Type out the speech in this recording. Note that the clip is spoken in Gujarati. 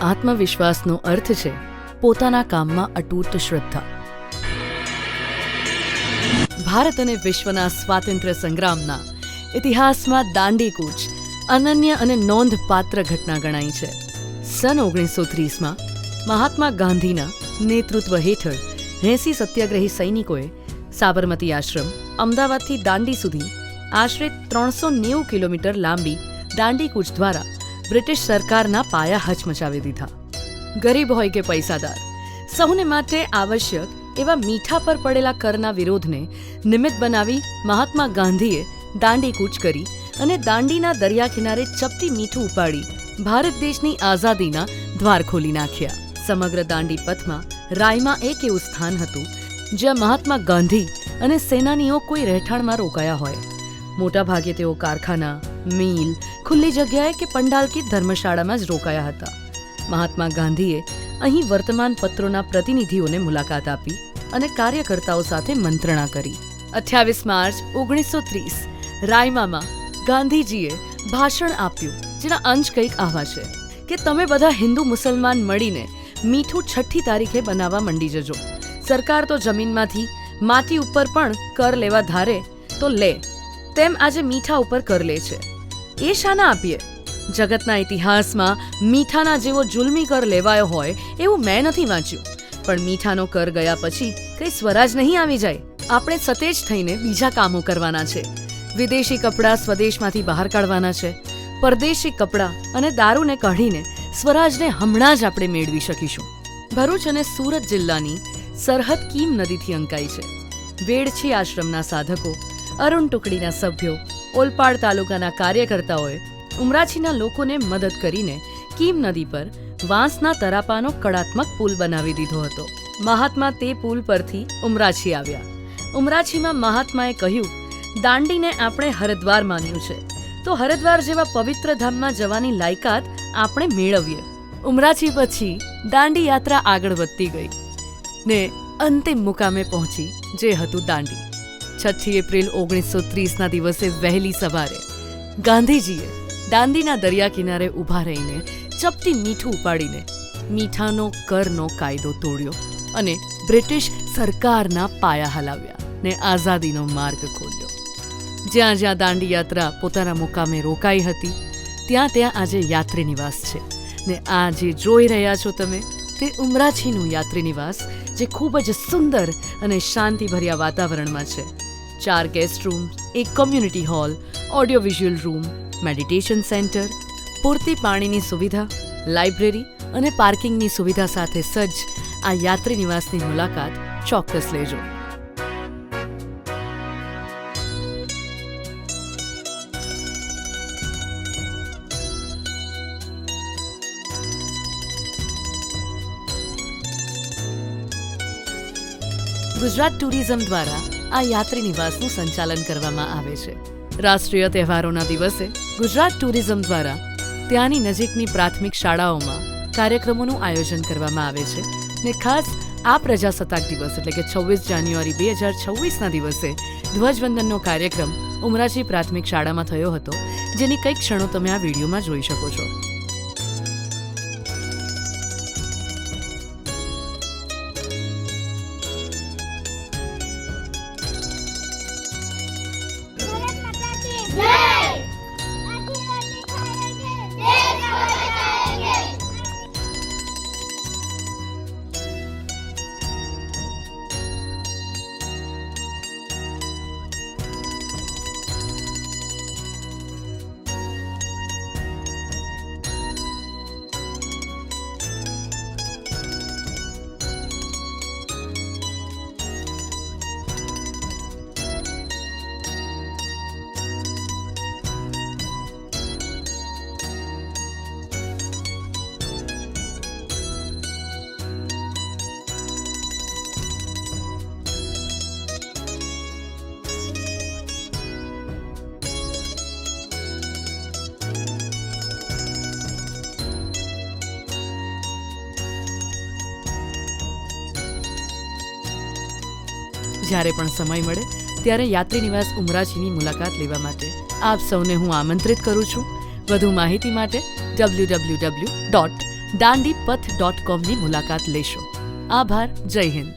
આત્મવિશ્વાસનો અર્થ છે પોતાના કામમાં અતૂટ શ્રદ્ધા. ભારત અને વિશ્વના સ્વાતંત્ર્ય સંગ્રામના ઇતિહાસમાં દાંડી કૂચ અનન્ય અને નોંધપાત્ર ઘટના ગણાય છે. સન 1930માં મહાત્મા ગાંધીના નેતૃત્વ હેઠળ 80 સત્યાગ્રહી સૈનિકોએ સાબરમતી આશ્રમ અમદાવાદથી દાંડી સુધી આશરે 390 કિલોમીટર લાંબી દાંડી કૂચ દ્વારા બ્રિટિશ સરકારના પાયા હચમચાવી દીધા. ગરીબ હોય કે પૈસાદાર, સૌને માટે આવશ્યક એવા મીઠા પર પડેલા કરના વિરોધને નિમિત્ત બનાવી મહાત્મા ગાંધીએ દાંડી કૂચ કરી અને દાંડીના દરિયા કિનારે ચપટી મીઠું ઉપાડી ભારત દેશની આઝાદીના દ્વાર ખોલી નાખ્યા. સમગ્ર દાંડી પથમાં રાયમાં એક એવું સ્થાન હતું જ્યાં મહાત્મા ગાંધી અને સેનાનીઓ કોઈ રહેઠાણમાં રોકાયા હોય. મોટા ભાગે તેઓ કારખાના, મિલ, ખુલ્લી જગ્યાએ કે પંડાલ કે ધર્મશાળામાં જ રોકાયા હતા. મહાત્મા ગાંધીએ અહીં વર્તમાન પત્રોના પ્રતિનિધિઓને મુલાકાત આપી અને કાર્યકર્તાઓ સાથે મંત્રણા કરી. 28 માર્ચ 1930 રાયમામાં ગાંધીજીએ ભાષણ આપ્યું, જેના અંશ કંઈક આવા છે કે તમે બધા હિન્દુ મુસલમાન મળીને મીઠું 6ઠી તારીખે બનાવવા મંડી જજો. સરકાર તો જમીનમાંથી માટી ઉપર પણ કર લેવા ધારે તો લે, તેમ આજે મીઠા ઉપર કર લે છે. એ શાના આપીએ? જગતના ઇતિહાસમાં મીઠાના જેવો જુલ્મી કર લેવાયો હોય એવું મેં નથી વાંચ્યું. પણ મીઠાનો કર ગયા પછી કઈ સ્વરાજ નહીં આવી જાય. આપણે સતેજ થઈને બીજા કામો કરવાના છે. વિદેશી કપડાં સ્વદેશમાંથી બહાર કાઢવાના છે. પરદેશી કપડાં અને દારૂને કાઢીને સ્વરાજને હમણાં જ આપણે મેળવી શકીશું. ભરૂચ અને સુરત જિલ્લાની સરહદ કીમ નદીથી અંકાઈ છે. વેડછી આશ્રમના સાધકો, અરુણ ટુકડીના સભ્યો, ઓલપાડ તાલુકાના કાર્યકર્તાઓએ ઉમરાછીના લોકોને મદદ કરીને કીમ નદી પર વાંસના તરાપાનો કળાત્મક પુલ બનાવી દીધો હતો. મહાત્મા તે પુલ પરથી ઉમરાછી આવ્યા. ઉમરાછીમાં મહાત્માએ કહ્યું, દાંડીને આપણે હરિદ્વાર માન્યું છે, તો હરિદ્વાર જેવા પવિત્ર ધામમાં જવાની લાયકાત આપણે મેળવીએ. ઉમરાછી પછી દાંડી યાત્રા આગળ વધતી ગઈ ને અંતિમ મુકામે પહોંચી, જે હતું દાંડી. 6 એપ્રિલ 1930ના દિવસે વહેલી સવારે ગાંધીજીએ દાંડીના દરિયા કિનારે ઊભા રહીને ચપટી મીઠું ઉપાડીને મીઠાનો કરનો કાયદો તોડ્યો અને બ્રિટિશ સરકારના પાયા હલાવ્યા ને આઝાદીનો માર્ગ ખોલ્યો. જ્યાં જ્યાં દાંડી યાત્રા પોતાના મુકામે રોકાઈ હતી ત્યાં ત્યાં આજે યાત્રી નિવાસ છે ને આ જે જોઈ રહ્યા છો તમે તે ઉમરાછીનું યાત્રી નિવાસ, જે ખૂબ જ સુંદર અને શાંતિભર્યા વાતાવરણમાં છે. 4 ગેસ્ટ રૂમ, એક community hall, audio visual room, meditation centre, પૂરતી પાણીની સુવિધા, લાઇબ્રેરી અને પાર્કિંગની સુવિધા સાથે સજ્જ આ યાત્રી નિવાસની મુલાકાત ચોક્કસ લેજો. ગુજરાત ટુરિઝમ દ્વારા આ યાત્રી નિવાસનું સંચાલન કરવામાં આવે છે. રાષ્ટ્રીય તહેવારોના દિવસે ગુજરાત ટુરિઝમ દ્વારા ત્યાંની નજીકની પ્રાથમિક શાળાઓમાં કાર્યક્રમોનું આયોજન કરવામાં આવે છે ને ખાસ આ પ્રજાસત્તાક દિવસ એટલે કે 26 જાન્યુઆરી 2026ના દિવસે ધ્વજવંદનનો કાર્યક્રમ ઉમરાછી પ્રાથમિક શાળામાં થયો હતો, જેની કંઈક ક્ષણો તમે આ વિડીયોમાં જોઈ શકો છો. જ્યારે પણ સમય મળે ત્યારે યાત્રી નિવાસ ઉમરાછીની મુલાકાત લેવા માટે આપ સૌને હું આમંત્રિત કરું છું. વધુ માહિતી માટે www.daandiyatra.com daandipath.comની મુલાકાત લેશો. આભાર. જય હિન્દ.